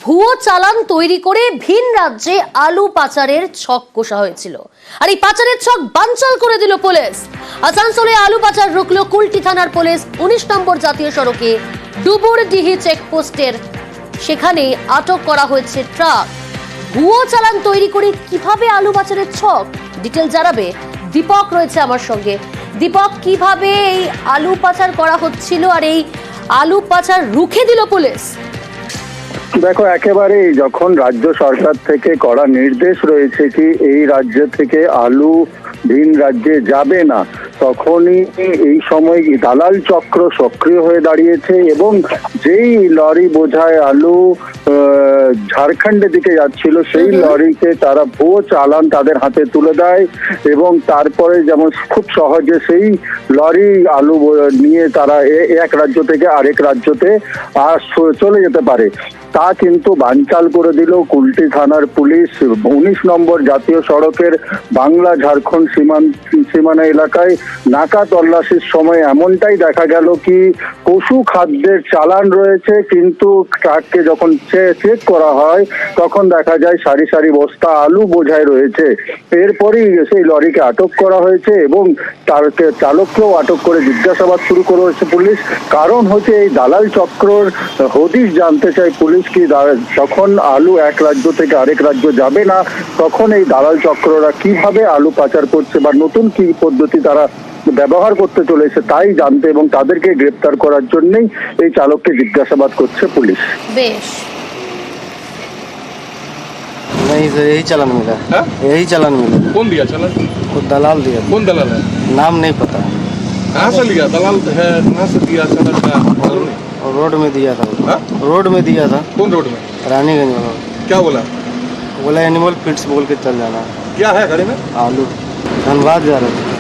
ভুয়ো চালান তৈরি করে ভিন রাজ্যে আলু পাচারের ছক কষা হয়েছিল। আর এই পাচারের ছক বানচাল করে দিল পুলিশ। আসানসোলে আলু পাচার রুখল কুলটি থানার পুলিশ। 19 নম্বর জাতীয় সড়কে ডুবুরডিহি চেকপোস্টের সেখানে আটক করা হয়েছে ট্রাক। ভুয়ো চালান তৈরি করে কিভাবে আলু পাচারের ছক ডিটেল জানাবে দীপক রয়েছে আমার সঙ্গে। দীপক, কিভাবে এই আলু পাচার করা হচ্ছিল আর এই আলু পাচার রুখে দিল পুলিশ? দেখো, একেবারেই যখন রাজ্য সরকার থেকে কড়া নির্দেশ রয়েছে কি এই রাজ্য থেকে আলু ভিন রাজ্যে যাবে না, তখনই এই সময় দালাল চক্র সক্রিয় হয়ে দাঁড়িয়েছে এবং যেই লরি বোঝায় আলু ঝাড়খণ্ডের দিকে যাচ্ছিল সেই লরিকে তারা ভুয়ো চালান তাদের হাতে তুলে দেয় এবং তারপরে যেমন খুব সহজে সেই লরি আলু নিয়ে তারা এক রাজ্য থেকে আরেক রাজ্যতে চলে যেতে পারে। তা কিন্তু বানচাল করে দিল কুলটি থানার পুলিশ। 19 নম্বর জাতীয় সড়কের বাংলা ঝাড়খণ্ড সীমানা এলাকায় নাকা তল্লাশির সময় এমনটাই দেখা গেল কি পশু খাদ্যের চালান রয়েছে, কিন্তু ট্রাককে যখন চেক করা হয় তখন দেখা যায় সারি সারি বস্তা আলু বোঝাই রয়েছে। এরপরই সেই লরিকে আটক করা হয়েছে এবং তার চালককেও আটক করে জিজ্ঞাসাবাদ শুরু করেছে পুলিশ। কারণ হচ্ছে এই দালাল চক্রর হদিশ জানতে চায় পুলিশ কি যখন আলু এক রাজ্য থেকে আরেক রাজ্য যাবে না তখন এই দালাল চক্ররা কিভাবে আলু পাচার করছে বা নতুন কি পদ্ধতি তারা ব্যবহার করতে চলেছে তাই জানতে এবং তাদেরকে গ্রেপ্তার করার জন্যই এই চালককে জিজ্ঞাসাবাদ করছে পুলিশ। বেশ, नहीं सर, यही चालान मिला है। यही चालान मिला। कौन दिया चालान? वो दलाल दिया। कौन दलाल है? नाम नहीं पता। कहाँ से लिया दलाल है? कहाँ से दिया चालान का मालूम नहीं? और रोड में दिया था। हाँ? रोड में दिया था। कौन रोड में? रानीगंज वाला। क्या बोला? बोला एनिमल फीड्स बोल के चल जाना। क्या है गाड़ी में? आलू। धनबाद जा रहे थे।